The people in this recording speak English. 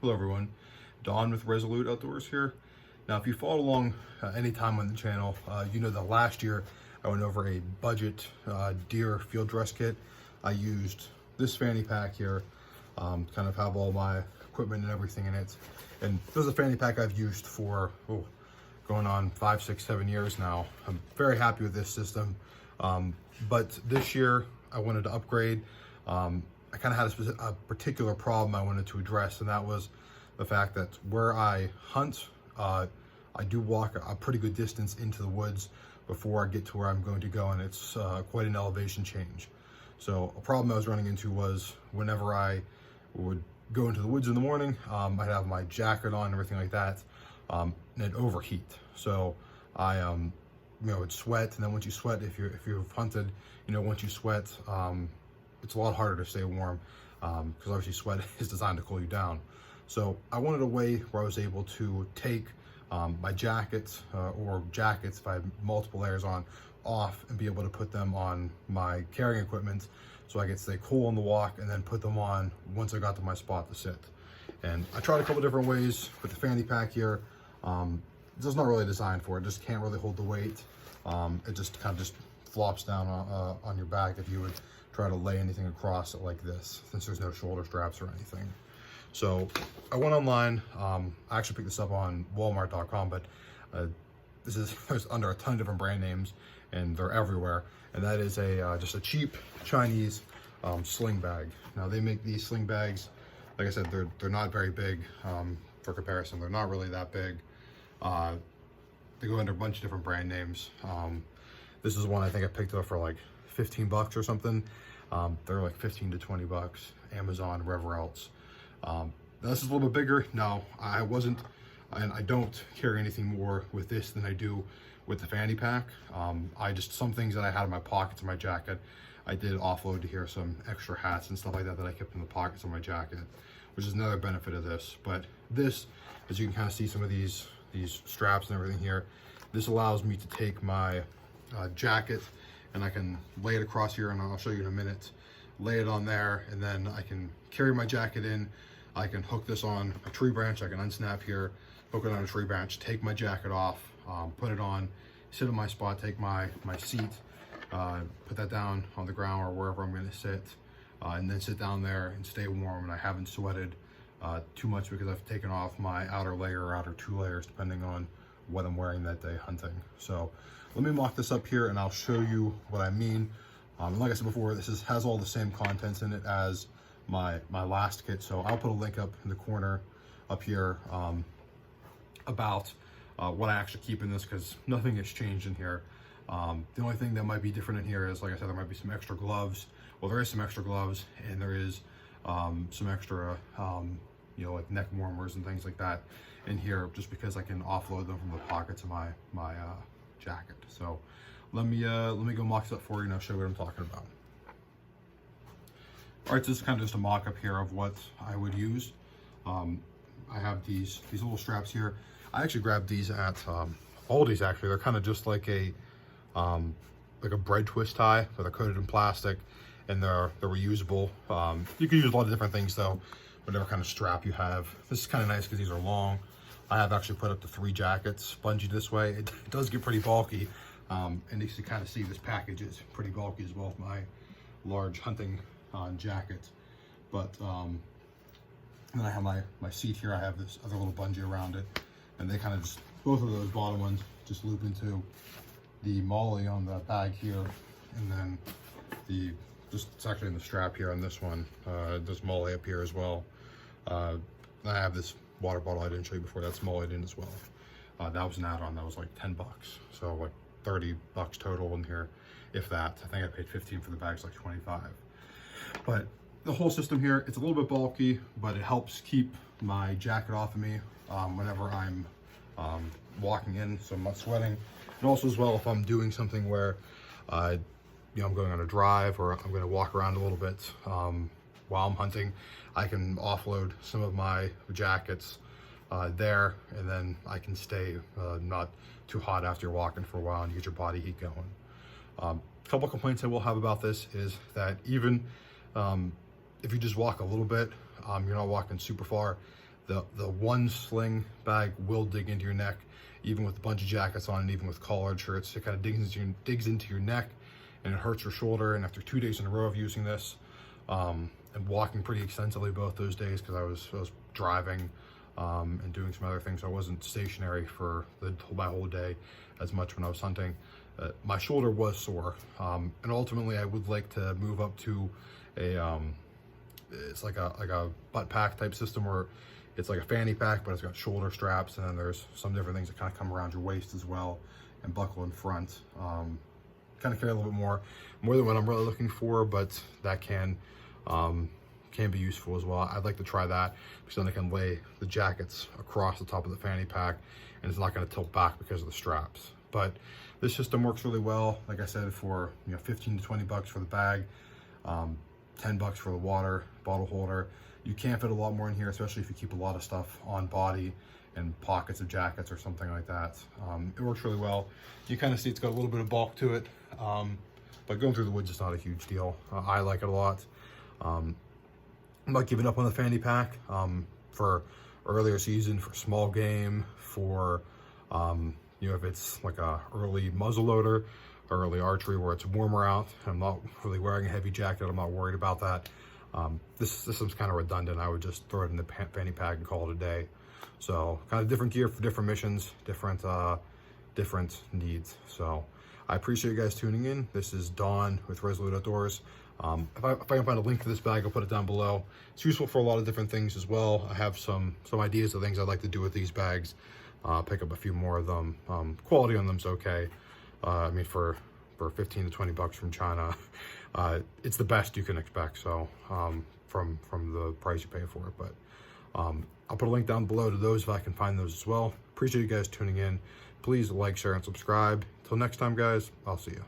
Hello everyone, Don with Resolute Outdoors here. Now if you followed along any time on the channel, you know that last year I went over a budget deer field dress kit. I used this fanny pack here, kind of have all my equipment and everything in it. And this is a fanny pack I've used for going on 5, 6, 7 years now. I'm very happy with this system. But this year I wanted to upgrade. I kind of had a particular problem I wanted to address, and that was the fact that where I hunt, I do walk a pretty good distance into the woods before I get to where I'm going to go, and it's quite an elevation change. So a problem I was running into was whenever I would go into the woods in the morning, I'd have my jacket on and everything like that, and it'd overheat. So I would sweat, and then once you sweat, if you've hunted, once you sweat, it's a lot harder to stay warm because obviously sweat is designed to cool you down. So I wanted a way where I was able to take my jackets or jackets if I have multiple layers on off and be able to put them on my carrying equipment so I could stay cool on the walk and then put them on once I got to my spot to sit. And I tried a couple different ways with the fanny pack here. It's just not really designed for it. It just can't really hold the weight. It just kind of just flops down on your back if you would try to lay anything across it like this, since there's no shoulder straps or anything. So I went online. I actually picked this up on Walmart.com, but this is under a ton of different brand names, and they're everywhere. And that is just a cheap Chinese sling bag. Now they make these sling bags, like I said, they're not very big for comparison. They're not really that big. They go under a bunch of different brand names. This is one I think I picked up for like 15 bucks or something. They're like 15 to 20 bucks, Amazon, wherever else. This is a little bit bigger. No, I wasn't, and I don't carry anything more with this than I do with the fanny pack. Some things that I had in my pockets of my jacket, I did offload to here, some extra hats and stuff like that I kept in the pockets of my jacket, which is another benefit of this. But this, as you can kind of see some of these straps and everything here, this allows me to take my jacket and I can lay it across here, and I'll show you in a minute, lay it on there, and then I can carry my jacket in. I can hook this on a tree branch. I can unsnap here, hook it on a tree branch, take my jacket off, put it on, sit in my spot, take my seat, put that down on the ground or wherever I'm going to sit, and then sit down there and stay warm. And I haven't sweated too much because I've taken off my outer layer or outer 2 layers depending on what I'm wearing that day hunting. So let me mock this up here and I'll show you what I mean. Like I said before, this has all the same contents in it as my last kit. So I'll put a link up in the corner up here about what I actually keep in this, because nothing has changed in here. The only thing that might be different in here is, like I said, there might be some extra gloves. Well, there is some extra gloves, and there is some extra like neck warmers and things like that in here, just because I can offload them from the pockets of my jacket. So let me go mock this up for you and I'll show you what I'm talking about. All right, so this is kind of just a mock-up here of what I would use. I have these little straps here. I actually grabbed these at Aldi's. Actually, they're kind of just like a bread twist tie, but they're coated in plastic and they're reusable. You can use a lot of different things though, whatever kind of strap you have. This is kind of nice because these are long. I have actually put up to 3 jackets bungee this way. It does get pretty bulky, and you can kind of see this package is pretty bulky as well as my large hunting jacket. But and then I have my seat here. I have this other little bungee around it, and they kind of just, both of those bottom ones just loop into the molly on the bag here, and then it's actually in the strap here on this one. There's molly up here as well. I have this water bottle I didn't show you before, that's mollied in as well. That was an add-on, that was like 10 bucks. So like 30 bucks total in here, if that. I think I paid 15 for the bags, like 25. But the whole system here, it's a little bit bulky, but it helps keep my jacket off of me whenever I'm walking in, so I'm not sweating. And also as well, if I'm doing something where I'm going on a drive or I'm going to walk around a little bit while I'm hunting, I can offload some of my jackets there, and then I can stay not too hot after you're walking for a while and you get your body heat going. A couple complaints I will have about this is that even if you just walk a little bit, you're not walking super far, The one sling bag will dig into your neck, even with a bunch of jackets on and even with collared shirts. It kind of digs into your neck, and it hurts your shoulder. And after 2 days in a row of using this, and walking pretty extensively both those days, because I was driving and doing some other things, I wasn't stationary for my whole day as much when I was hunting. My shoulder was sore, and ultimately I would like to move up to a it's like a butt pack type system, where it's like a fanny pack, but it's got shoulder straps, and then there's some different things that kind of come around your waist as well and buckle in front. Kind of carry a little bit more than what I'm really looking for, but that can be useful as well. I'd like to try that, because then I can lay the jackets across the top of the fanny pack, and it's not going to tilt back because of the straps. But this system works really well. Like I said, for 15 to 20 bucks for the bag, 10 bucks for the water bottle holder. You can fit a lot more in here, especially if you keep a lot of stuff on body and pockets of jackets or something like that. It works really well. You kind of see it's got a little bit of bulk to it, but going through the woods is not a huge deal. I like it a lot. I'm not giving up on the fanny pack for earlier season, for small game, for if it's like a early muzzleloader, early archery where it's warmer out. I'm not really wearing a heavy jacket. I'm not worried about that. This system's kind of redundant. I would just throw it in the fanny pack and call it a day. So kind of different gear for different missions, different needs. So I appreciate you guys tuning in. This is Don with Resolute Outdoors. If I can find a link to this bag, I'll put it down below. It's useful for a lot of different things as well. I have some ideas of things I'd like to do with these bags. Pick up a few more of them. Quality on them's okay. I mean, for 15 to 20 bucks from China, it's the best you can expect. So from the price you pay for it, but I'll put a link down below to those if I can find those as well. Appreciate you guys tuning in. Please like, share, and subscribe. Till next time, guys, I'll see you.